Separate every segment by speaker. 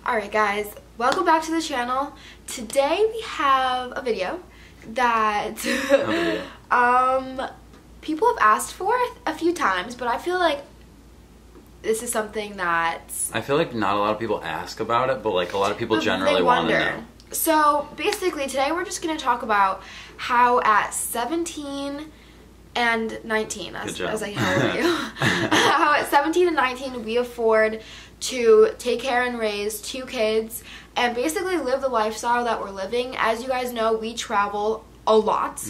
Speaker 1: Alright guys, welcome back to the channel. Today we have a video that people have asked for a few times, but I feel like this is something that
Speaker 2: I feel like not a lot of people ask about it, but like a lot of people generally want to know.
Speaker 1: So basically today we're just going to talk about how at 17 and 19, as I tell you, how at 17 and 19 we afford to take care and raise 2 kids and basically live the lifestyle that we're living. As you guys know, we travel a lot.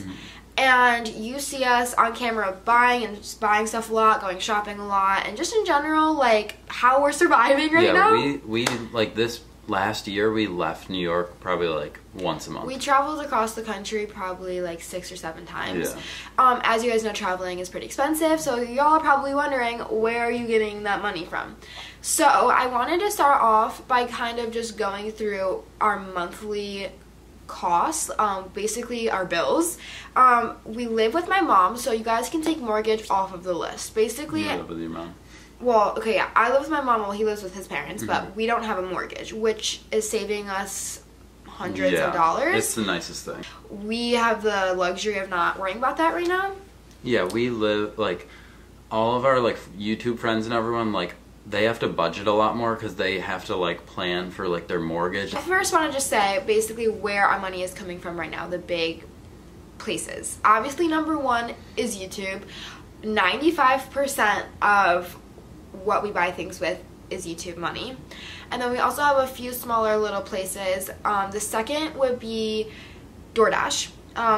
Speaker 1: And you see us on camera buying stuff a lot, going shopping a lot, and just in general, like, how we're surviving right now.
Speaker 2: Yeah, we like this last year, we left New York probably like once a month.
Speaker 1: We traveled across the country probably like 6 or 7 times. Yeah. As you guys know, traveling is pretty expensive, so y'all are probably wondering, where are you getting that money from? So I wanted to start off by kind of just going through our monthly costs, basically our bills. We live with my mom, so you guys can take mortgage off of the list. Basically,
Speaker 2: you live with your mom?
Speaker 1: Well, okay, yeah, I live with my mom while he lives with his parents, but we don't have a mortgage, which is saving us hundreds of dollars.
Speaker 2: It's the nicest thing.
Speaker 1: We have the luxury of not worrying about that right now.
Speaker 2: Yeah, we live, like, all of our, like, YouTube friends and everyone, like, they have to budget a lot more because they have to, like, plan for, like, their mortgage.
Speaker 1: I first want to just say basically where our money is coming from right now, the big places. Obviously, number one is YouTube. 95% of what we buy things with is YouTube money. And then we also have a few smaller little places. The second would be DoorDash.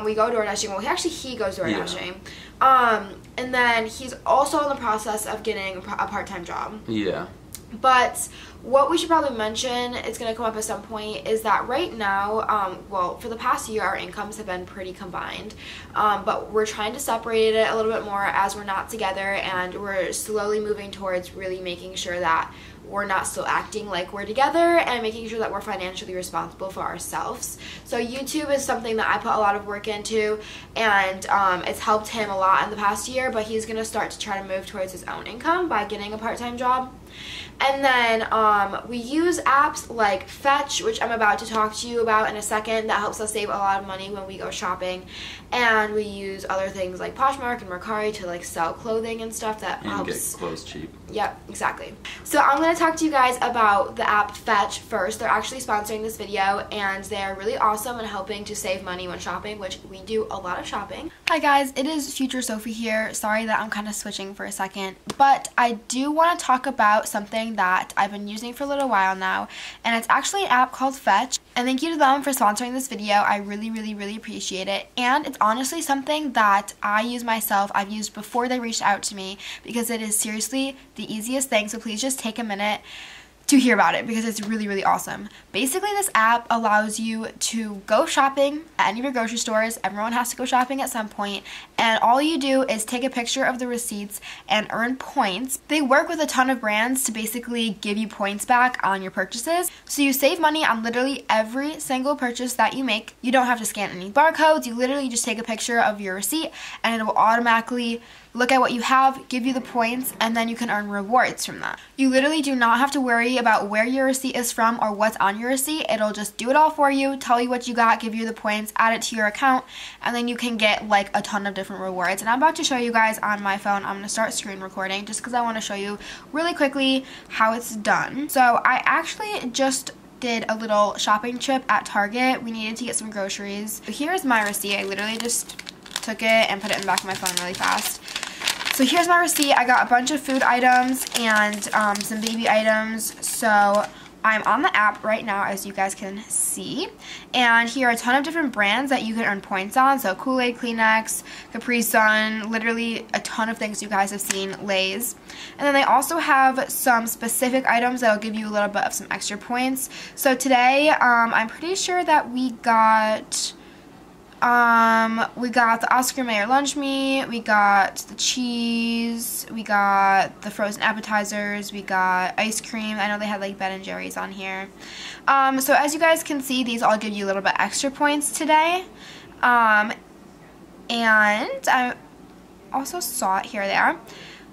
Speaker 1: We go DoorDashing. Well, he goes DoorDashing. Yeah. And then he's also in the process of getting a part-time job. Yeah. But what we should probably mention, it's going to come up at some point, is that right now, well, for the past year, our incomes have been pretty combined. But we're trying to separate it a little bit more as we're not together, and we're slowly moving towards really making sure that we're not still acting like we're together and making sure that we're financially responsible for ourselves. So YouTube is something that I put a lot of work into, and it's helped him a lot in the past year, but he's going to start to try to move towards his own income by getting a part-time job. And then we use apps like Fetch, which I'm about to talk to you about in a second, that helps us save a lot of money when we go shopping. And we use other things like Poshmark and Mercari to like sell clothing and stuff that helps.
Speaker 2: And get clothes cheap.
Speaker 1: Yep, exactly. So I'm going to talk to you guys about the app Fetch first. They're actually sponsoring this video, and they're really awesome and helping to save money when shopping, which we do a lot of shopping. Hi guys, it is Future Sophie here. Sorry that I'm kind of switching for a second, but I do want to talk about something that I've been using for a little while now, and it's actually an app called Fetch. And thank you to them for sponsoring this video. I really appreciate it. And it's honestly something that I use myself. I've used before they reached out to me, because it is seriously the easiest thing. So please just take a minute to hear about it, because it's really awesome. Basically, this app allows you to go shopping at any of your grocery stores. Everyone has to go shopping at some point, and all you do is take a picture of the receipts and earn points. They work with a ton of brands to basically give you points back on your purchases, so you save money on literally every single purchase that you make. You don't have to scan any barcodes. You literally just take a picture of your receipt, and it will automatically look at what you have, give you the points, and then you can earn rewards from that. You literally do not have to worry about where your receipt is from or what's on your receipt. It'll just do it all for you, tell you what you got, give you the points, add it to your account, and then you can get like a ton of different rewards. And I'm about to show you guys on my phone. I'm going to start screen recording just because I want to show you really quickly how it's done. So I actually just did a little shopping trip at Target. We needed to get some groceries. Here's my receipt. I literally just took it and put it in the back of my phone really fast. So here's my receipt. I got a bunch of food items and some baby items. So I'm on the app right now, as you guys can see. And here are a ton of different brands that you can earn points on. So Kool-Aid, Kleenex, Capri Sun, literally a ton of things you guys have seen, Lay's. And then they also have some specific items that will give you a little bit of some extra points. So today, I'm pretty sure that we got the Oscar Mayer lunch meat, we got the cheese, we got the frozen appetizers, we got ice cream. I know they had like Ben & Jerry's on here. So as you guys can see, these all give you a little bit extra points today. And I also saw it, here they are.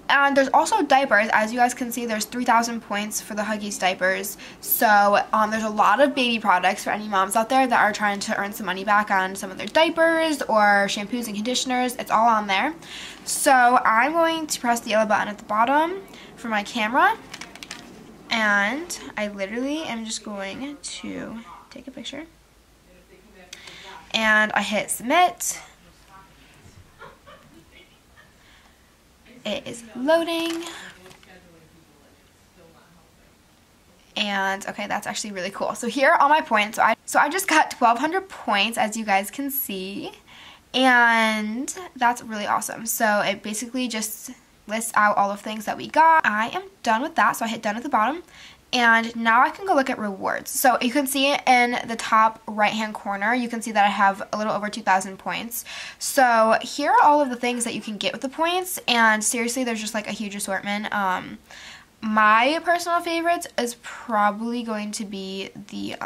Speaker 1: And there's also diapers. As you guys can see, there's 3,000 points for the Huggies diapers. So there's a lot of baby products for any moms out there that are trying to earn some money back on some of their diapers or shampoos and conditioners. It's all on there. So I'm going to press the yellow button at the bottom for my camera. And I literally am just going to take a picture. And I hit submit. It is loading. And okay, that's actually really cool. So here are all my points. So I just got 1,200 points, as you guys can see. And that's really awesome. So it basically just lists out all of the things that we got. I am done with that, so I hit done at the bottom. And now I can go look at rewards. So you can see in the top right hand corner, you can see that I have a little over 2,000 points. So here are all of the things that you can get with the points, and seriously, there's just like a huge assortment. My personal favorites is probably going to be the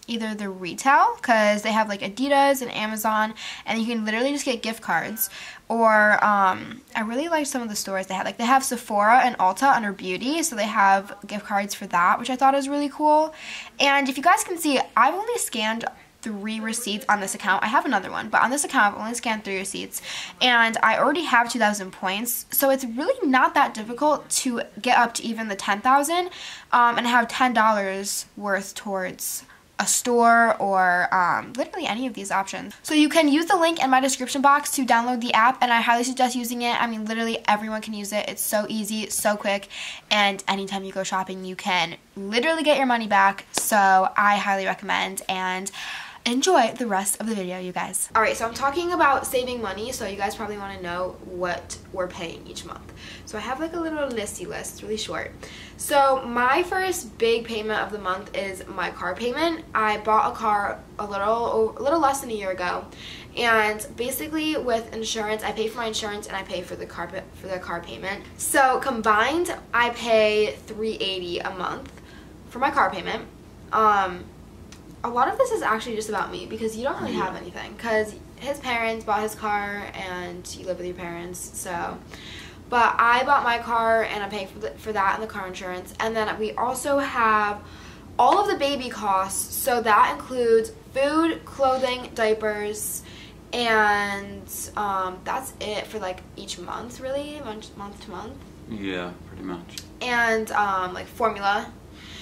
Speaker 1: either the retail, because they have like Adidas and Amazon, and you can literally just get gift cards, or I really like some of the stores they have. Like they have Sephora and Ulta under beauty, so they have gift cards for that, which I thought is really cool. And if you guys can see, I've only scanned 3 receipts on this account. I have another one, but on this account I've only scanned 3 receipts, and I already have 2,000 points, so it's really not that difficult to get up to even the 10,000 and have $10 worth towards a store or literally any of these options. So you can use the link in my description box to download the app, and I highly suggest using it. I mean, literally everyone can use it. It's so easy, so quick, and anytime you go shopping you can literally get your money back. So I highly recommend, and enjoy the rest of the video, you guys. Alright, so I'm talking about saving money, so you guys probably want to know what we're paying each month. So I have like a little listy list. It's really short. So my first big payment of the month is my car payment. I bought a car a little less than a year ago, and basically with insurance, I pay for my insurance and I pay for the car payment. So combined, I pay $380 a month for my car payment. A lot of this is actually just about me, because you don't really have anything, because his parents bought his car and you live with your parents, so. But I bought my car and I'm paying for that and the car insurance. And then we also have all of the baby costs, so that includes food, clothing, diapers, and that's it for like each month, really, month to month.
Speaker 2: Yeah, pretty much.
Speaker 1: And like formula.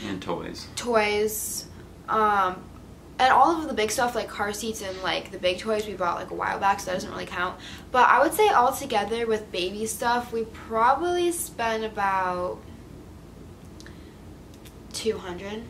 Speaker 2: And toys.
Speaker 1: And all of the big stuff like car seats and like the big toys we bought like a while back, so that doesn't really count. But I would say all together with baby stuff, we probably spend about $200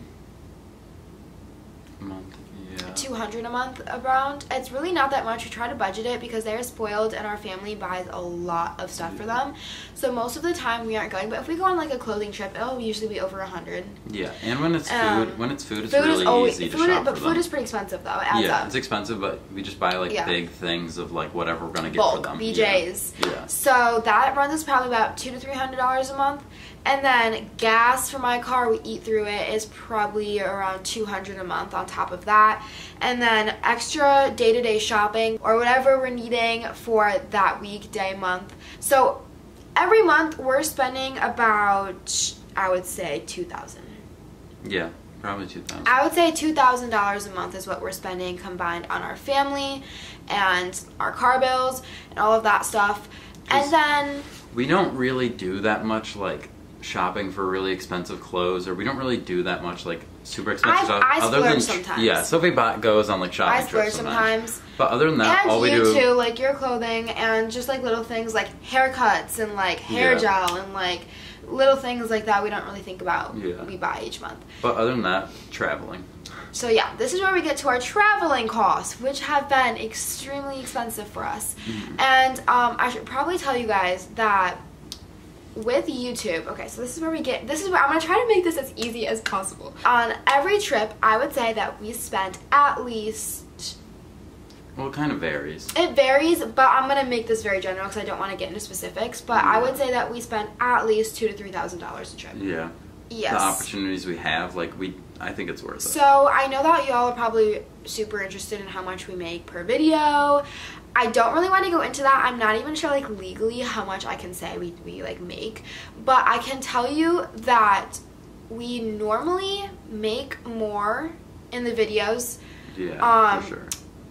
Speaker 2: a month. Yeah.
Speaker 1: $200 a month around. It's really not that much. We try to budget it because they're spoiled and our family buys a lot of stuff for them. So most of the time we aren't going, but if we go on like a clothing trip, it'll usually be over $100.
Speaker 2: Yeah, and when it's food, it's really easy to shop
Speaker 1: but
Speaker 2: for
Speaker 1: food
Speaker 2: them.
Speaker 1: is pretty expensive though. It adds up.
Speaker 2: It's expensive, but we just buy like big things of like whatever we're gonna get
Speaker 1: Bulk,
Speaker 2: for them.
Speaker 1: BJ's.
Speaker 2: Yeah.
Speaker 1: So that runs us probably about $200 to $300 a month. And then gas for my car, we eat through it, is probably around $200 a month on top of that. And then extra day-to-day shopping or whatever we're needing for that weekday month. So every month we're spending about, I would say, $2,000.
Speaker 2: Yeah, probably $2,000.
Speaker 1: I would say $2,000 a month is what we're spending combined on our family and our car bills and all of that stuff. And then
Speaker 2: we don't really do that much like shopping for really expensive clothes, or we don't really do that much like super expensive stuff.
Speaker 1: I splurge sometimes.
Speaker 2: Yeah, Sophie goes on like shopping trips
Speaker 1: sometimes.
Speaker 2: But other than that,
Speaker 1: and
Speaker 2: all we do.
Speaker 1: And you too, like your clothing and just like little things like haircuts and like hair gel and like little things like that we don't really think about.
Speaker 2: Yeah.
Speaker 1: We buy each month.
Speaker 2: But other than that, traveling.
Speaker 1: So yeah, this is where we get to our traveling costs, which have been extremely expensive for us. Mm-hmm. And I should probably tell you guys that with YouTube, okay, so this is where I'm gonna try to make this as easy as possible. On every trip, I would say that we spent at least,
Speaker 2: well, it kind of varies.
Speaker 1: It varies, but I'm gonna make this very general because I don't want to get into specifics, but I would say that we spent at least $2,000 to $3,000 a trip.
Speaker 2: Yeah.
Speaker 1: Yes.
Speaker 2: The opportunities we have, like I think it's worth it.
Speaker 1: So I know that y'all are probably super interested in how much we make per video. I don't really want to go into that. I'm not even sure like legally how much I can say we like make, but I can tell you that we normally make more in the videos
Speaker 2: for sure.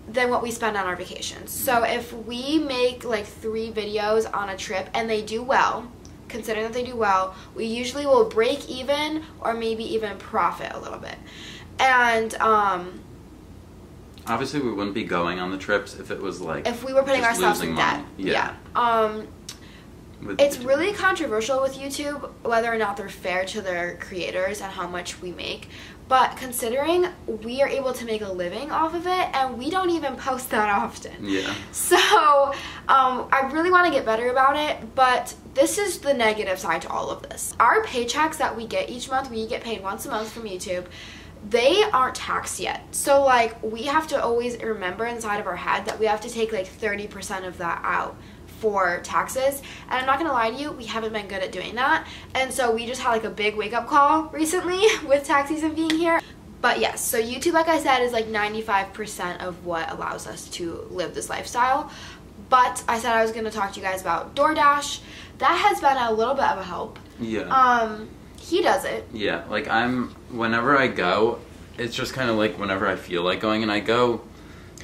Speaker 1: than what we spend on our vacations. So if we make like 3 videos on a trip and they do well, considering that they do well, we usually will break even or maybe even profit a little bit. And
Speaker 2: obviously we wouldn't be going on the trips if it was like
Speaker 1: if we were putting ourselves in debt. Yeah. It's really controversial with YouTube whether or not they're fair to their creators and how much we make. But considering we are able to make a living off of it and we don't even post that often.
Speaker 2: Yeah.
Speaker 1: So I really want to get better about it, but this is the negative side to all of this. Our paychecks that we get each month, we get paid once a month from YouTube, they aren't taxed yet. So like we have to always remember inside of our head that we have to take like 30% of that out for taxes, and I'm not gonna lie to you, we haven't been good at doing that, and so we just had like a big wake-up call recently with tax season being here. But yes, so YouTube, like I said, is like 95% of what allows us to live this lifestyle. But I said I was gonna talk to you guys about DoorDash. That has been a little bit of a help.
Speaker 2: Yeah.
Speaker 1: He does it.
Speaker 2: Yeah, like whenever I go, it's just kind of like whenever I feel like going, and I go.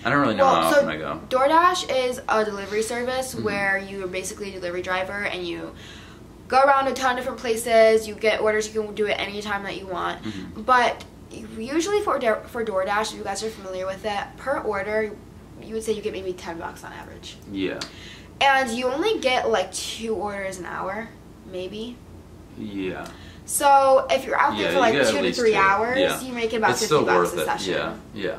Speaker 2: I don't really know how often I go.
Speaker 1: DoorDash is a delivery service where you are basically a delivery driver and you go around a ton of different places. You get orders. You can do it anytime that you want. But usually for DoorDash, if you guys are familiar with it, per order, you would say you get maybe $10 on average.
Speaker 2: Yeah.
Speaker 1: And you only get like 2 orders an hour, maybe.
Speaker 2: Yeah.
Speaker 1: So if you're out there for like 2 to 3 hours,
Speaker 2: yeah.
Speaker 1: you make about $50 a session.
Speaker 2: Yeah.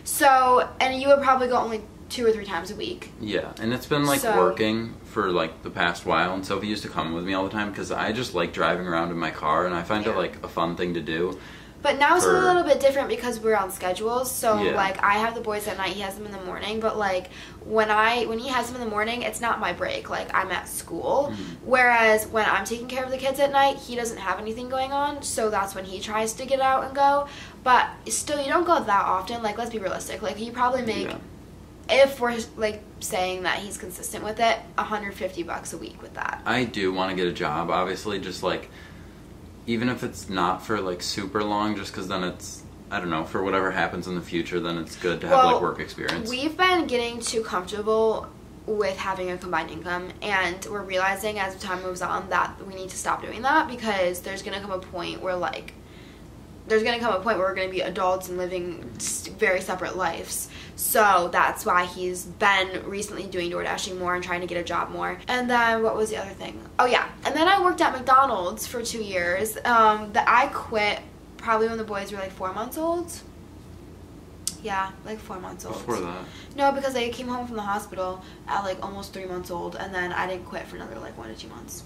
Speaker 1: So, and you would probably go only 2 or 3 times a week.
Speaker 2: Yeah, and it's been like working for like the past while, and Sophie used to come with me all the time because I just like driving around in my car, and I find it like a fun thing to do.
Speaker 1: But now it's a little bit different because we're on schedules. So like I have the boys at night, he has them in the morning. But like when he has them in the morning, it's not my break. Like I'm at school. Whereas when I'm taking care of the kids at night, he doesn't have anything going on. So that's when he tries to get out and go. But still, you don't go that often. Like let's be realistic. Like you probably make, if we're like saying that he's consistent with it, $150 a week with that.
Speaker 2: I do want to get a job, obviously, just like. Even if it's not for like super long, just because then it's, I don't know, for whatever happens in the future, then it's good to have like work experience.
Speaker 1: We've been getting too comfortable with having a combined income, and we're realizing as time moves on that we need to stop doing that because there's going to come a point where we're going to be adults and living very separate lives. So that's why he's been recently doing DoorDashing more and trying to get a job more. And then what was the other thing? Oh yeah, and then I worked at McDonald's for 2 years. That I quit probably when the boys were like 4 months old. Yeah, like 4 months old.
Speaker 2: Before that?
Speaker 1: No, because I came home from the hospital at like almost 3 months old, and then I didn't quit for another like 1 to 2 months.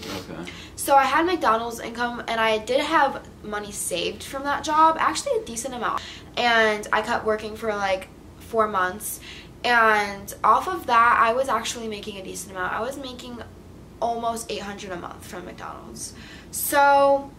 Speaker 2: Okay.
Speaker 1: So I had McDonald's income, and I did have money saved from that job, actually a decent amount. And I kept working for like 4 months, and off of that, I was actually making a decent amount. I was making almost $800 a month from McDonald's. So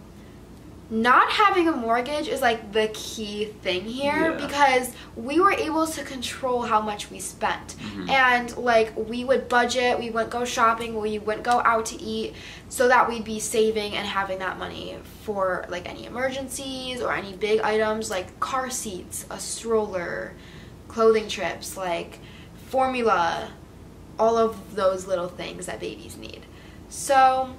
Speaker 1: not having a mortgage is like the key thing here because we were able to control how much we spent. And like we would budget, we wouldn't go shopping, we wouldn't go out to eat, so that we'd be saving and having that money for like any emergencies or any big items like car seats, a stroller, clothing trips, like formula, all of those little things that babies need. So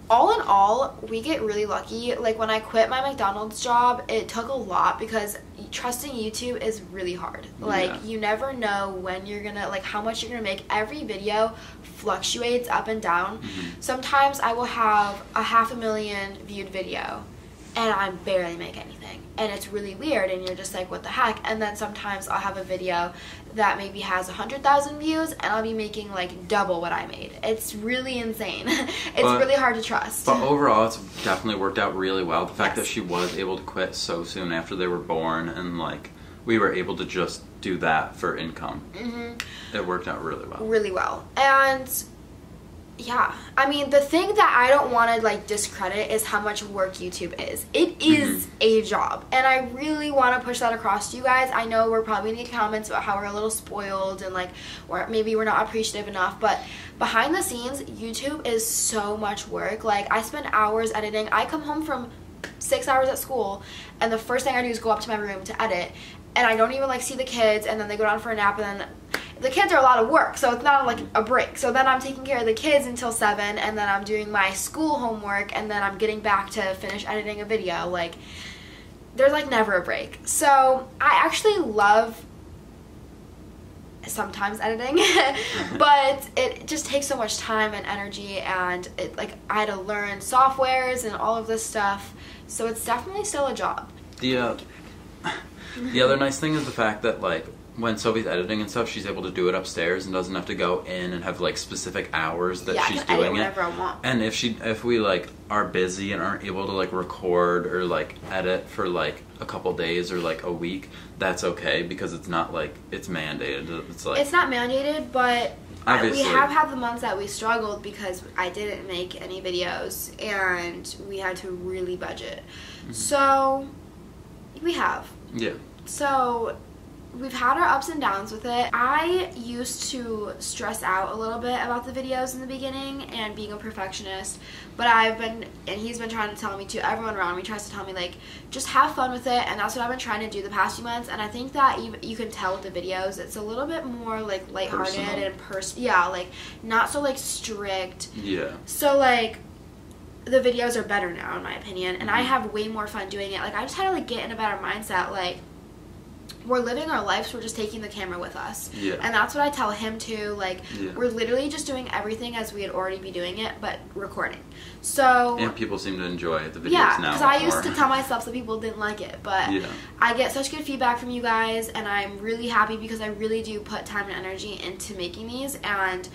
Speaker 1: all in all, we get really lucky. Like when I quit my McDonald's job, it took a lot because trusting YouTube is really hard. Like you never know when you're gonna, like how much you're gonna make. Every video fluctuates up and down. Sometimes I will have a 500,000 viewed video and I barely make anything, and it's really weird, and you're just like, what the heck? And then sometimes I'll have a video that maybe has 100,000 views and I'll be making like double what I made. It's really insane. It's really hard to trust.
Speaker 2: But overall, it's definitely worked out really well. The fact that she was able to quit so soon after they were born, and like we were able to just do that for income. It worked out really well.
Speaker 1: Really well. And Yeah, I mean, the thing that I don't want to like discredit is how much work YouTube is. It is a job, and I really want to push that across to you guys. I know we're probably gonna get comments about how we're a little spoiled and like, or maybe we're not appreciative enough, but behind the scenes, YouTube is so much work. Like, I spend hours editing. I come home from 6 hours at school, and the first thing I do is go up to my room to edit, and I don't even like see the kids, and then they go down for a nap, and then the kids are a lot of work, so it's not like a break. So then I'm taking care of the kids until 7, and then I'm doing my school homework, and then I'm getting back to finish editing a video. Like, there's like never a break. So I actually love sometimes editing, but it just takes so much time and energy, and it, like, I had to learn softwares and all of this stuff, so it's definitely still a job.
Speaker 2: The other nice thing is the fact that, like, when Sophie's editing and stuff, she's able to do it upstairs and doesn't have to go in and have like specific hours that she's doing it.
Speaker 1: I want.
Speaker 2: And if we like are busy and aren't able to like record or like edit for like a couple days or like a week, that's okay, because it's not like it's mandated. It's like,
Speaker 1: it's not mandated, but
Speaker 2: obviously
Speaker 1: we have had the months that we struggled because I didn't make any videos and we had to really budget. So we have.
Speaker 2: Yeah.
Speaker 1: So we've had our ups and downs with it. I used to stress out a little bit about the videos in the beginning and being a perfectionist, but he's been trying to tell me to, everyone around me tries to tell me, like, just have fun with it, and that's what I've been trying to do the past few months. And I think that you can tell with the videos, it's a little bit more like lighthearted and yeah, like not so like strict.
Speaker 2: Yeah.
Speaker 1: So like the videos are better now in my opinion, and I have way more fun doing it. Like, I just had to like get in a better mindset, like, we're living our lives, we're just taking the camera with us.
Speaker 2: Yeah.
Speaker 1: And that's what I tell him too, like,
Speaker 2: yeah,
Speaker 1: we're literally just doing everything as we'd already be doing it, but recording. So,
Speaker 2: and people seem to enjoy the videos now.
Speaker 1: Yeah, because I used to tell myself that people didn't like it, but
Speaker 2: yeah,
Speaker 1: I get such good feedback from you guys, and I'm really happy because I really do put time and energy into making these, and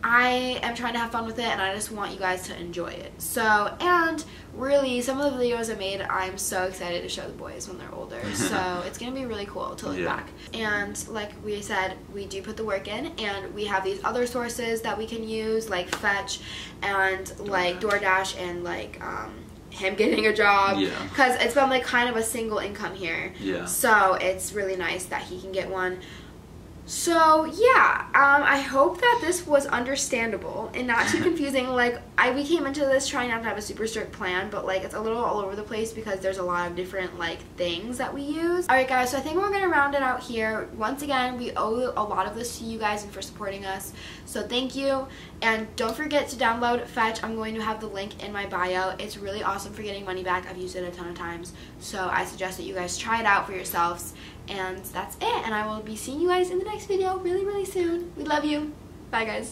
Speaker 1: I am trying to have fun with it, and I just want you guys to enjoy it. So, and really, some of the videos I made, I'm so excited to show the boys when they're older. So it's going to be really cool to look back. And like we said, we do put the work in, and we have these other sources that we can use, like Fetch and like DoorDash and like him getting a job.
Speaker 2: Yeah.
Speaker 1: Because it's been like kind of a single income here.
Speaker 2: Yeah.
Speaker 1: So it's really nice that he can get one. So yeah, I hope that this was understandable and not too confusing. Like, we came into this trying not to have a super strict plan, but like it's a little all over the place because there's a lot of different like things that we use. Alright guys, so I think we're gonna round it out here. Once again, we owe a lot of this to you guys and for supporting us, so thank you. And don't forget to download Fetch. I'm going to have the link in my bio. It's really awesome for getting money back. I've used it a ton of times, so I suggest that you guys try it out for yourselves. And that's it, and I will be seeing you guys in the next video really, really soon. We love you. Bye, guys.